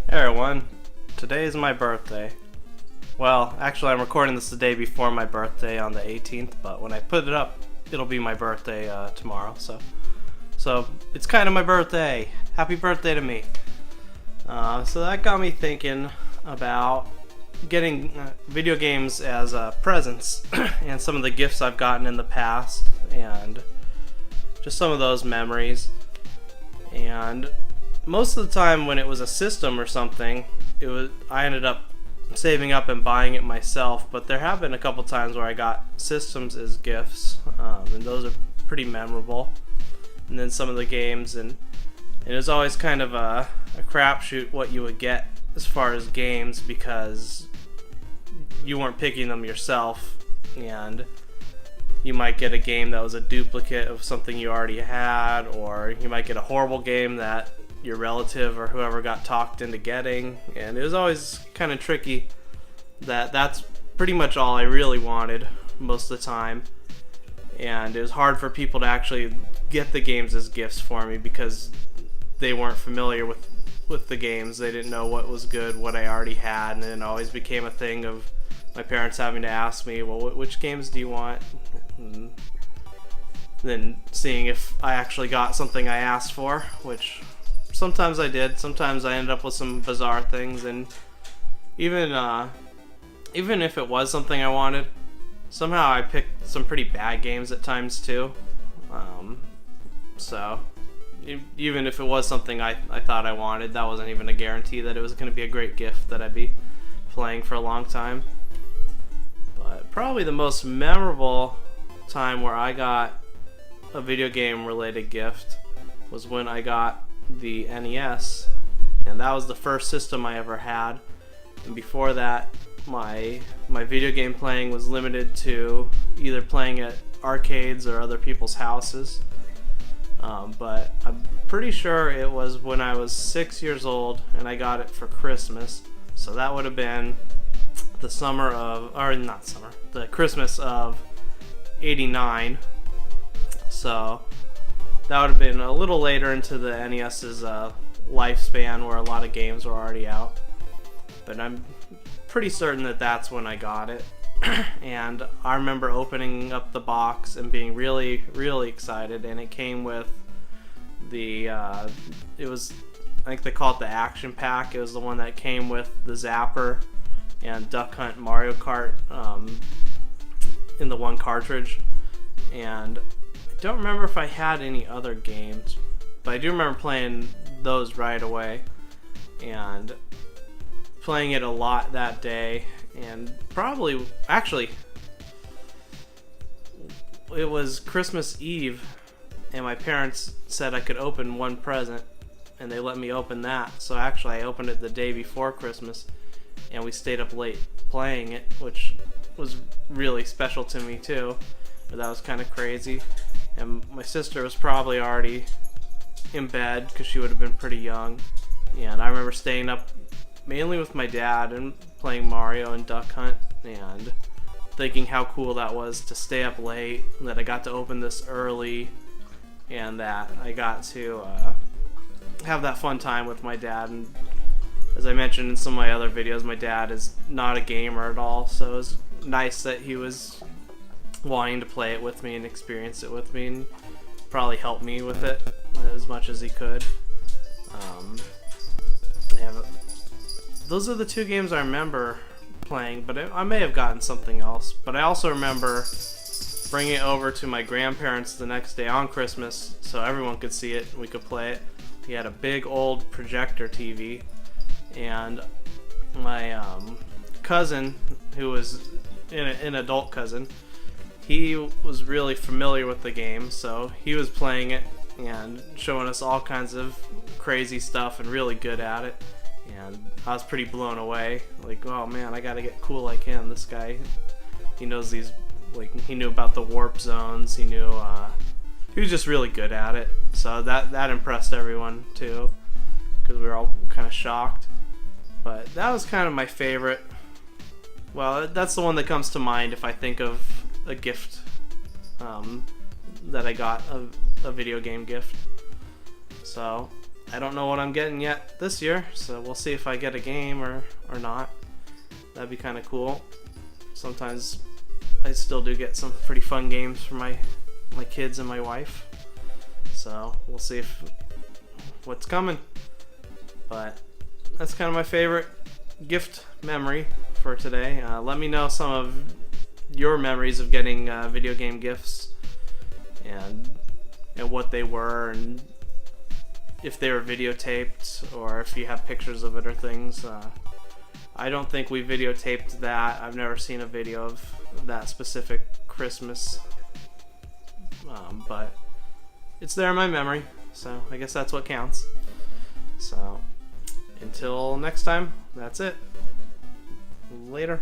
Hey everyone, today is my birthday. Well, actually I'm recording this the day before my birthday on the 18th, but when I put it up, it'll be my birthday tomorrow, so it's kind of my birthday. Happy birthday to me. So that got me thinking about getting video games as presents and some of the gifts I've gotten in the past and just some of those memories. And most of the time when it was a system or something, I ended up saving up and buying it myself, but there have been a couple times where I got systems as gifts, and those are pretty memorable. And then some of the games, and it was always kind of a crapshoot what you would get as far as games, because you weren't picking them yourself, and you might get a game that was a duplicate of something you already had, or you might get a horrible game that your relative or whoever got talked into getting, and it was always kind of tricky. That's pretty much all I really wanted most of the time, and it was hard for people to actually get the games as gifts for me because they weren't familiar with the games. They didn't know what was good, what I already had, and it always became a thing of my parents having to ask me, well, which games do you want? And then seeing if I actually got something I asked for, which sometimes I did. Sometimes I ended up with some bizarre things, and even if it was something I wanted, somehow I picked some pretty bad games at times too. So even if it was something I thought I wanted, that wasn't even a guarantee that it was going to be a great gift that I'd be playing for a long time. But probably the most memorable time where I got a video game related gift was when I got the NES, and that was the first system I ever had. And before that, my video game playing was limited to either playing at arcades or other people's houses. But I'm pretty sure it was when I was 6 years old and I got it for Christmas. So that would have been the Christmas of '89. So that would have been a little later into the NES's lifespan, where a lot of games were already out. But I'm pretty certain that that's when I got it. And I remember opening up the box and being really, really excited. And it came with I think they call it the Action Pack. It was the one that came with the Zapper and Duck Hunt Mario Kart in the one cartridge. And I don't remember if I had any other games, but I do remember playing those right away and playing it a lot that day. And actually it was Christmas Eve, and my parents said I could open one present, and they let me open that. So actually I opened it the day before Christmas, and we stayed up late playing it, which was really special to me too. But that was kind of crazy. And my sister was probably already in bed because she would have been pretty young. And I remember staying up mainly with my dad and playing Mario and Duck Hunt, and thinking how cool that was to stay up late, and that I got to open this early, and that I got to have that fun time with my dad. And as I mentioned in some of my other videos, my dad is not a gamer at all, so it was nice that he was wanting to play it with me and experience it with me, and probably help me with it as much as he could. Those are the two games I remember playing, but I may have gotten something else. But I also remember bringing it over to my grandparents the next day on Christmas so everyone could see it and we could play it. He had a big old projector TV, and my cousin, who was an adult cousin, he was really familiar with the game, so he was playing it and showing us all kinds of crazy stuff and really good at it. And I was pretty blown away. Like, oh man, I gotta get cool like him. This guy, he knows these, like, he knew about the warp zones. He knew, he was just really good at it. So that impressed everyone too, because we were all kind of shocked. But that was kind of my favorite. Well, that's the one that comes to mind if I think of a gift that I got, a video game gift. So I don't know what I'm getting yet this year, so we'll see if I get a game or not. That'd be kind of cool. Sometimes I still do get some pretty fun games for my kids and my wife. So we'll see if what's coming. But that's kind of my favorite gift memory for today. Let me know some of your memories of getting video game gifts and what they were, and if they were videotaped or if you have pictures of it or things. I don't think we videotaped that. I've never seen a video of that specific Christmas, but it's there in my memory, so I guess that's what counts. So until next time, that's it. Later.